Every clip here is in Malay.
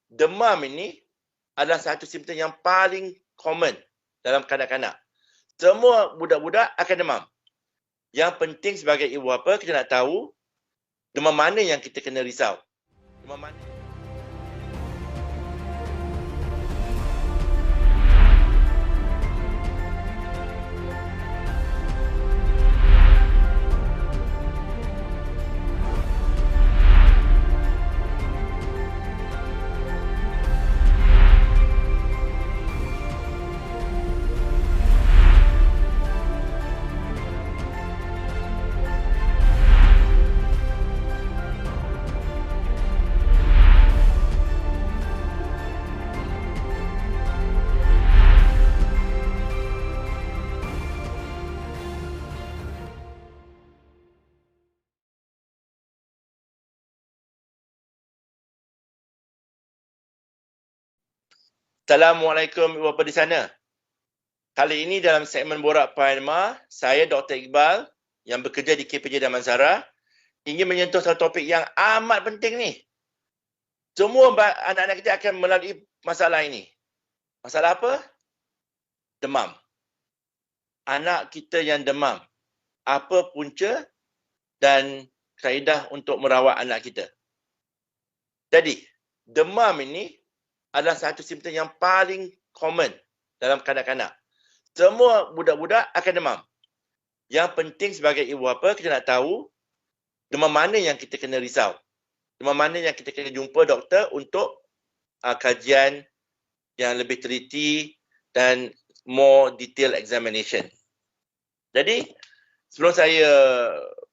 demam ini adalah satu simptom yang paling common dalam kanak-kanak. Semua budak-budak akan demam. Yang penting sebagai ibu bapa, kita nak tahu demam mana yang kita kena risau. Demam mana? Assalamualaikum ibu bapa di sana. Kali ini dalam segmen Borak Pahilma, saya Dr. Iqbal yang bekerja di KPJ Damansara ingin menyentuh satu topik yang amat penting ni. Semua anak-anak kita akan melalui masalah ini. Masalah apa? Demam. Anak kita yang demam. Apa punca dan kaedah untuk merawat anak kita? Jadi, demam ini adalah satu simptom yang paling common dalam kanak-kanak. Semua budak-budak akan demam. Yang penting sebagai ibu bapa, kita nak tahu demam mana yang kita kena risau. Demam mana yang kita kena jumpa doktor untuk kajian yang lebih teliti dan more detailed examination. Jadi, sebelum saya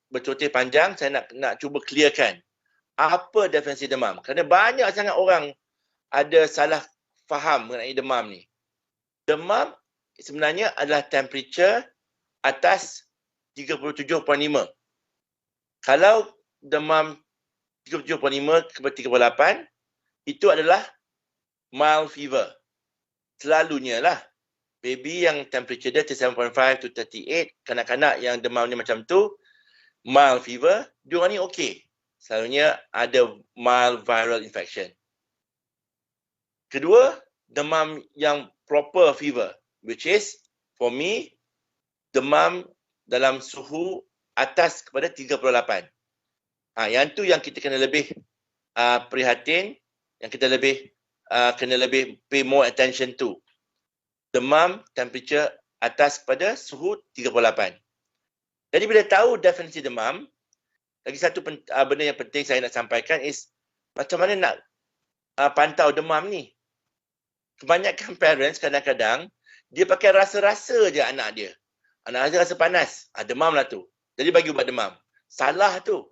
bercoteh panjang, saya nak cuba clearkan apa definisi demam. Kerana banyak sangat orang ada salah faham mengenai demam ni. Demam sebenarnya adalah temperature atas 37.5. Kalau demam 37.5 ke 38, itu adalah mild fever. Selalunya lah. Baby yang temperature dia 37.5 to 38, kanak-kanak yang demam ni macam tu, mild fever, diorang ni okey. Selalunya ada mild viral infection. Kedua, demam yang proper fever, which is, for me, demam dalam suhu atas kepada 38. Yang tu yang kita kena lebih prihatin, yang kita kena lebih pay more attention to. Demam temperature atas kepada suhu 38. Jadi bila tahu definisi demam, lagi satu benda yang penting saya nak sampaikan is macam mana nak pantau demam ni. Kebanyakan parents kadang-kadang dia pakai rasa-rasa je anak dia. Anak dia rasa panas. Demam lah tu. Jadi bagi ubat demam. Salah tu.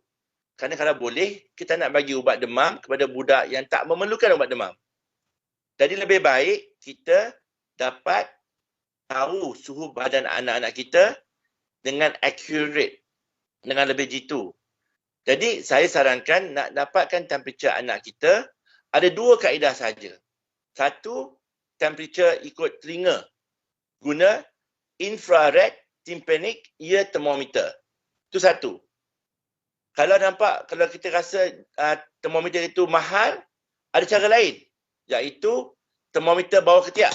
Kerana kalau boleh, kita nak bagi ubat demam kepada budak yang tak memerlukan ubat demam. Jadi lebih baik kita dapat tahu suhu badan anak-anak kita dengan accurate. Dengan lebih jitu. Jadi saya sarankan nak dapatkan temperature anak kita, ada dua kaedah saja. Satu, temperature ikut telinga. Guna infrared tympanic ear thermometer. Itu satu. Kalau kita rasa termometer itu mahal, ada cara lain. Iaitu termometer bawah ketiak.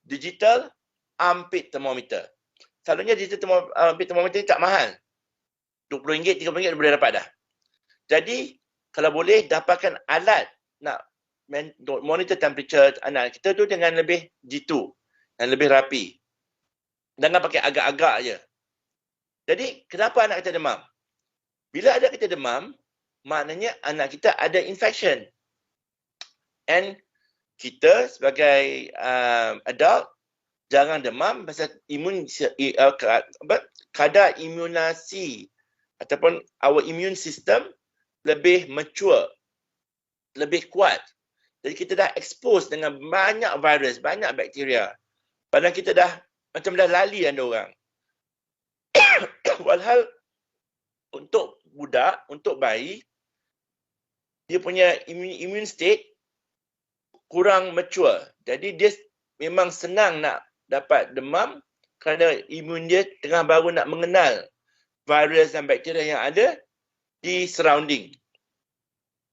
Digital armpit thermometer. Selalunya digital armpit thermometer ini tak mahal. RM20, RM30 boleh dapat dah. Jadi, kalau boleh dapatkan alat nak monitor temperature anak kita tu dengan lebih jitu dan lebih rapi. Jangan pakai agak-agak je. Jadi, kenapa anak kita demam? Bila anak kita demam, maknanya anak kita ada infection. And kita sebagai adult, jangan demam pasal kadar imunasi ataupun our immune system lebih mature, lebih kuat. Jadi kita dah expose dengan banyak virus, banyak bakteria. Padahal kita dah lali anda orang. Walhal untuk budak, untuk bayi, dia punya immune state kurang mature. Jadi dia memang senang nak dapat demam kerana imun dia tengah baru nak mengenal virus dan bakteria yang ada di surrounding.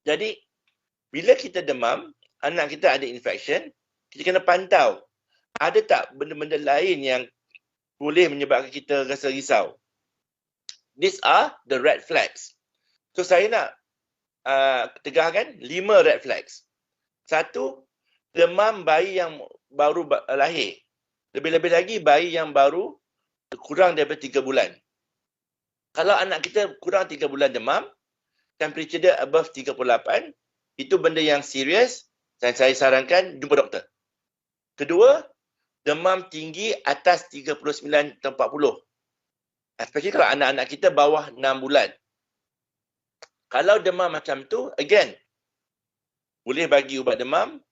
Jadi bila kita demam, anak kita ada infection, kita kena pantau. Ada tak benda-benda lain yang boleh menyebabkan kita rasa risau? These are the red flags. So saya nak tegahkan 5 red flags. Satu, demam bayi yang baru lahir. Lebih-lebih lagi bayi yang baru kurang daripada 3 bulan. Kalau anak kita kurang 3 bulan demam, temperature dia above 38, itu benda yang serius dan saya sarankan jumpa doktor. Kedua, demam tinggi atas 39 atau 40. Especially kalau anak-anak kita bawah 6 bulan. Kalau demam macam tu, again, boleh bagi ubat demam,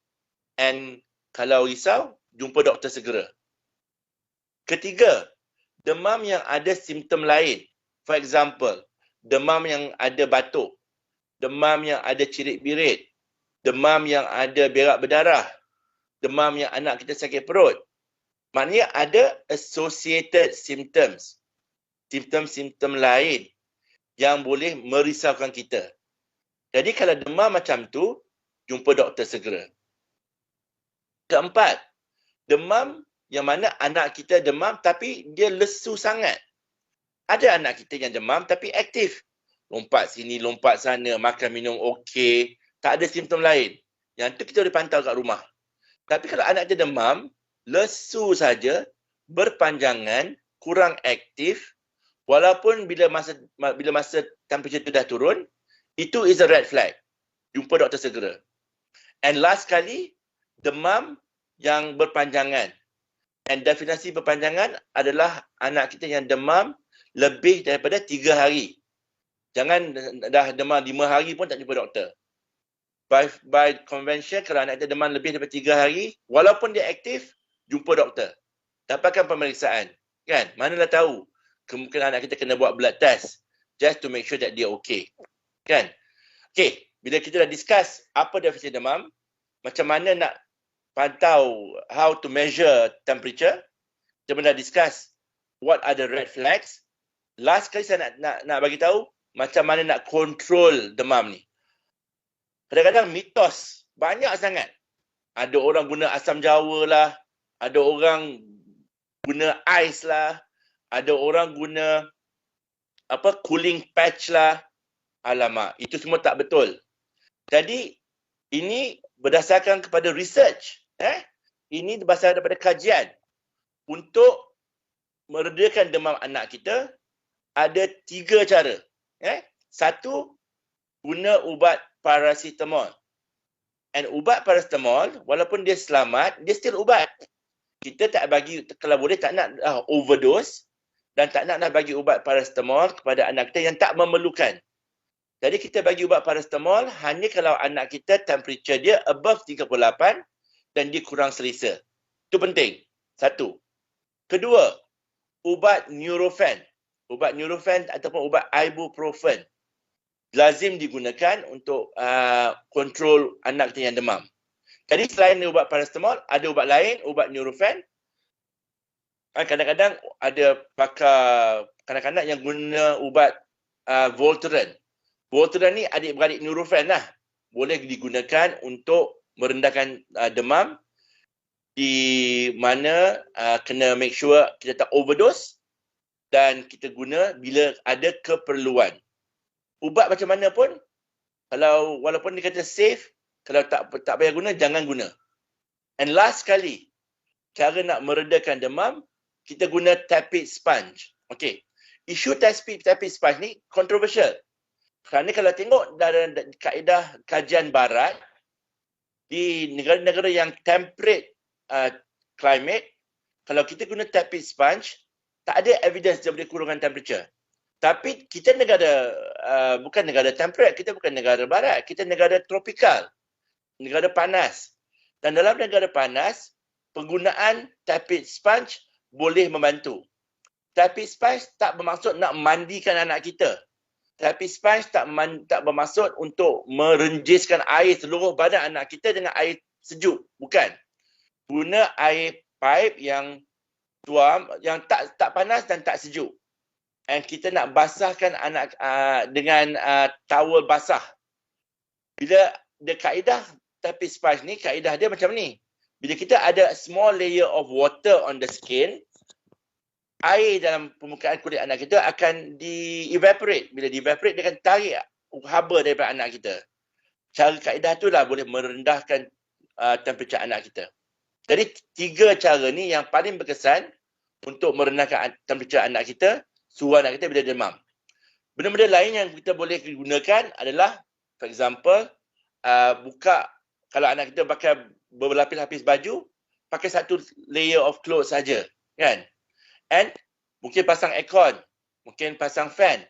and kalau risau, jumpa doktor segera. Ketiga, demam yang ada simptom lain. For example, demam yang ada batuk, demam yang ada cirit-birit, demam yang ada berak berdarah, demam yang anak kita sakit perut. Maknanya ada associated symptoms. Simptom-simptom lain yang boleh merisaukan kita. Jadi kalau demam macam tu, jumpa doktor segera. Keempat, demam yang mana anak kita demam tapi dia lesu sangat. Ada anak kita yang demam tapi aktif. Lompat sini, lompat sana, makan minum okey. Tak ada simptom lain. Yang tu kita boleh pantau kat rumah. Tapi kalau anak dia demam, lesu saja, berpanjangan, kurang aktif, walaupun bila masa temperature tu dah turun, itu is a red flag. Jumpa doktor segera. And last kali, demam yang berpanjangan. And definisi berpanjangan adalah anak kita yang demam lebih daripada 3 hari. Jangan dah demam 5 hari pun tak jumpa doktor. By convention, kalau anak kita demam lebih daripada 3 hari, walaupun dia aktif, jumpa doktor. Dapatkan pemeriksaan. Kan? Manalah tahu. Kemungkinan anak kita kena buat blood test. Just to make sure that dia okay. Kan? Okay. Bila kita dah discuss apa definisi demam, macam mana nak pantau how to measure temperature, kita dah discuss what are the red flags. Last kali saya nak bagi tahu macam mana nak control demam ni. Kadang-kadang mitos banyak sangat. Ada orang guna asam jawa lah, ada orang guna ais lah, ada orang guna cooling patch lah. Alamak, itu semua tak betul. Jadi ini berdasarkan kepada research. Ini berdasarkan daripada kajian. Untuk meredakan demam anak kita, ada 3 cara. Satu, guna ubat paracetamol. And ubat paracetamol, walaupun dia selamat, dia still ubat. Kita tak bagi, kalau boleh tak nak overdose dan tak nak bagi ubat paracetamol kepada anak kita yang tak memerlukan. Jadi kita bagi ubat paracetamol hanya kalau anak kita temperature dia above 38 dan dia kurang selesa. Itu penting. Satu. Kedua, ubat Nurofen. Ubat Nurofen ataupun ubat ibuprofen lazim digunakan untuk kontrol anak kita yang demam. Jadi selain ubat paracetamol, ada ubat lain, ubat Nurofen. Kadang-kadang ada pakar kanak-kanak yang guna ubat Voltaren. Voltaren ni adik-beradik Nurofen lah. Boleh digunakan untuk merendahkan demam, di mana kena make sure kita tak overdose dan kita guna bila ada keperluan. Ubat macam mana pun, kalau walaupun dia kata safe, kalau tak payah guna, jangan guna. And last kali, cara nak meredakan demam, kita guna tepid sponge. Okay. Isu tepid sponge ni controversial. Kerana kalau tengok dalam kaedah kajian barat, di negara-negara yang temperate climate, kalau kita guna tepid sponge, tak ada evidence dia boleh kurangkan temperature. Tapi kita negara, bukan negara temperate, kita bukan negara barat, kita negara tropical, negara panas. Dan dalam negara panas, penggunaan tepid sponge boleh membantu. Tepid sponge tak bermaksud nak mandikan anak kita. Tepid sponge tak bermaksud untuk merenjiskan air seluruh badan anak kita dengan air sejuk. Bukan. Guna air pipe yang tuam, yang tak panas dan tak sejuk. And kita nak basahkan anak dengan towel basah. Bila dia kaedah tapis sponge ni kaedah dia macam ni. Bila kita ada small layer of water on the skin, air dalam permukaan kulit anak kita akan di-evaporate. Bila di-evaporate, dia akan tarik haba daripada anak kita. Cara kaedah tu lah boleh merendahkan temperature anak kita. Jadi 3 cara ni yang paling berkesan untuk merendahkan temperature anak kita, suhu anak kita bila demam. Benda-benda lain yang kita boleh gunakan adalah, for example, buka, kalau anak kita pakai berlapis-lapis baju, pakai satu layer of clothes saja, kan? And mungkin pasang aircon, mungkin pasang fan.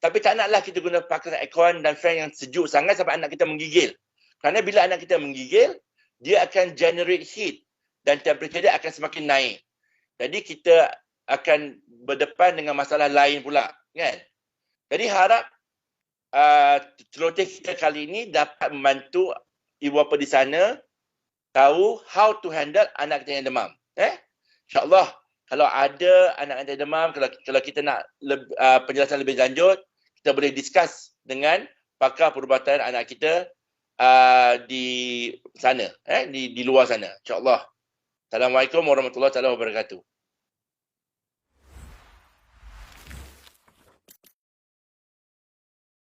Tapi tak naklah kita guna pakai aircon dan fan yang sejuk sangat sampai anak kita menggigil. Kerana bila anak kita menggigil, dia akan generate heat dan temperature dia akan semakin naik. Jadi kita akan berdepan dengan masalah lain pula, kan? Jadi harap celoteh kita kali ini dapat membantu ibu bapa di sana tahu how to handle anak kita yang demam. InsyaAllah kalau ada anak yang demam, kalau kita nak penjelasan lebih lanjut, kita boleh discuss dengan pakar perubatan anak kita di sana, di luar sana. InsyaAllah. Assalamualaikum warahmatullahi wabarakatuh.